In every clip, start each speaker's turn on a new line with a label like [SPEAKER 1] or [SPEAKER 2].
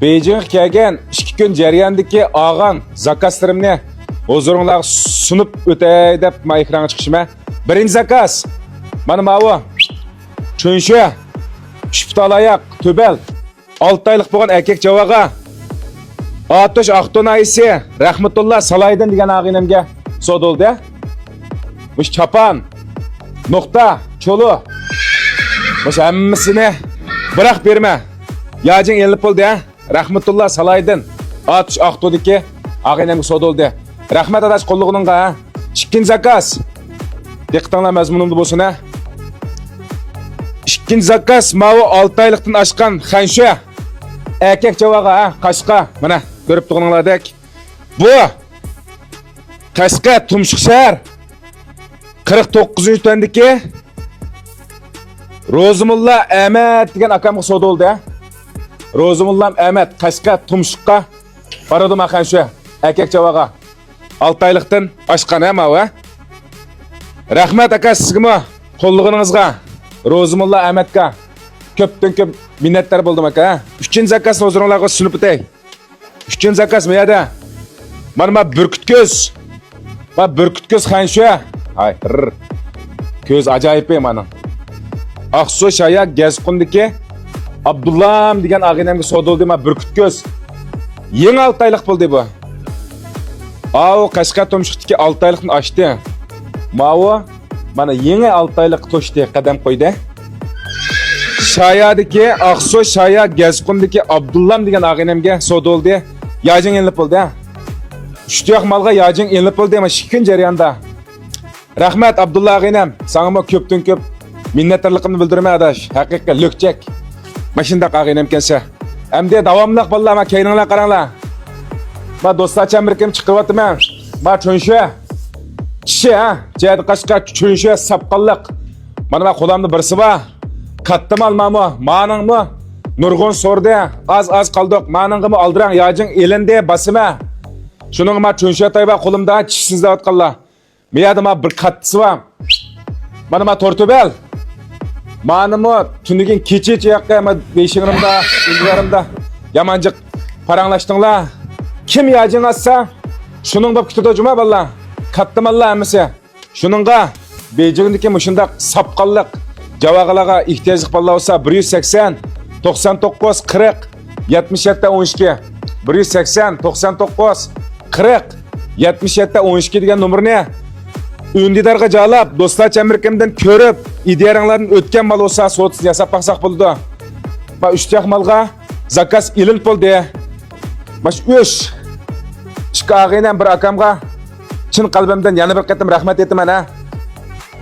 [SPEAKER 1] Beijing'e kelgan 2 kun jarayonidagi olgan zakazlarimni huzuringizga sunib o'tay deb men ekranga chiqishim. Birinchi zakaz. Mana bu cho'nsha, shiptalayoq, to'bal, 6 oylik bo'lgan erkak javoga Atosh Aqto'nayisi Rahmatulloh Salaydin degan og'inamga sodoldi. Mush chapan, nuqta, cho'lu. Mush hammasini biroq berma. Yajing elib bo'ldi. Rahmatulloh Salaydin Atosh Aqto'dagi og'inamga sodoldi. Rahmat adash qo'llig'ingga. Ikkinchi zakaz. Diqqatinglar mazmunimda bo'lsin. İkinci zakaz mavi 6 oylikdan oshgan xansha erkak javoga Qashqa mana ko'rib turganinglardek. Bu Qashqa Tumshuq shahar 49-tandagi Ro'zimulla Ahmad degan akamga sodoldi. Ro'zimulla Ahmad Qashqa Tumshuqqa baradim xansha erkak javoga 6 oylikdan oshgan mavi. Rahmat aka sizga qo'llig'ingizga Ro'zimulla Ahmadga ko'pdan-ko'p minnatdor bo'ldim aka. 3-chi zakaz huzuringizga sunib o'tay. 3-chi zakaz bu yerda. Mana burkutko'z. Va burkutko'z xansha. Ay, ko'z ajoyib mana. Aqsu Shaya Gazqundagi Abdullam degan og'inamga sodoldi ma burkutko'z. Yeng 6 oylik bo'ldi bu. A'u Qashqa Tumshuqdagi 6 oylikni oshdi. Ma'u mana yeni 6 oylik to'shdi qadam qo'ydi. Shayadagi Aqsu Shaya Gazqundagi Abdullam degan og'inamga sodoldi. Yajing elib bo'ldi. Ushtiyoq malga yajing elib bo'ldi ama 2 kun jarayonda. Rahmat Abdulla og'inam, sana ko'pdan ko'p minnatdorligimni bildiraman adash. Haqiqatan lokchak. Mashunda og'inam kelsa. Hamda davomliq bo'llar, men keyninglar qaranglar. Men do'stlarcha birkim chiqyapman. Men cho'nsha kishi jaydi Qashqa cho'nsha sapqalliq. Mana men qo'limda birsi bor. Katta malmami, meningmi? Nurg'un so'rdi. Az qoldiq. Meningmi oldirang yajing elinde basima. Shuning men cho'nsha tayba qo'limda chishsizlayotganlar. Meyada men bir kattasi bor. Mana men To'rtobel. Menimi tunigin kecha yoqqa men beshingirimda, ilgarimda yamanjiq paranglashdinglar. Kim yajing atsa, shuning deb kutdi juma ballar. Kattamallar hammasi. Shuningga Beijingdagi mushundaq sapqalliq javog'alarga ehtiyojli bo'lsa 180 99 40 77 12 180 99 40 77 12 degan nomerni undidarga jalab do'stlar Amerikamdan ko'rib ideyalarni o'tgan mal bo'lsa so'tsiz yasab baqsaq bo'ldi. Va 3 malga zakaz ilin bo'ldi. Mash 3 chiqag'inan bir akamga chin qalbimdan yana bir qatim rahmat aytaman ha.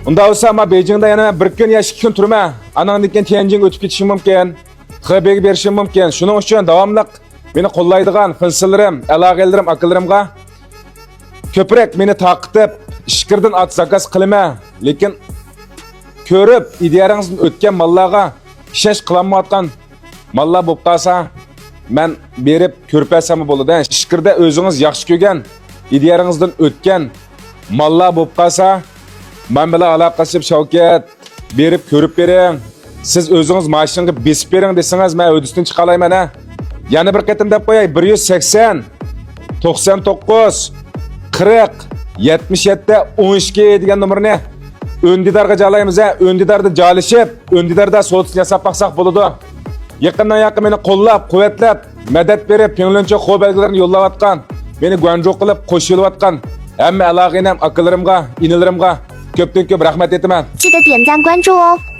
[SPEAKER 1] Unda bo'lsa men Beijingda yana 1 kun yoki 2 kun turman. Anandan keyin Tianjinga o'tib ketishim mumkin. Xibega berishim mumkin. Shuning uchun davomli meni qo'llaydigan filsillarim, aloqalarim, akallarimga ko'proq meni taqib, ishqirdan at zakaz qilma. Lekin ko'rib ideyaringizdan o'tgan mallarga ishash qilinmayotgan mallar bo'lib qolsa, men berib ko'rpasam bo'ladi. Ishqirda o'zingiz yaxshi ko'rgan ideyaringizdan o'tgan mallar bo'lib qolsa, men bilan aloqalashib Shavkat berib ko'rib bering. Siz o'zingiz mashinaga besib bering desangiz, men o'disdan chiqa olayman ha. Yana bir qatim deb qo'yay, 180 99 40 77 12 degan nomerni o'ndidarga joylaymiz ha. O'ndidarda joylashib, o'ndidarda so'tsiz yasab baqsaq bo'ladi. Yaqindan yaqin meni qo'llab, quvvatlab, madad berib, ko'nglincha qo'l belgilarini yo'llayotgan, meni guanjo qilib qo'shilayotgan hamma aloqainam, akalarimga, inilarimga ko'pdan ko'p rahmat aytaman.
[SPEAKER 2] 记得点赞关注哦。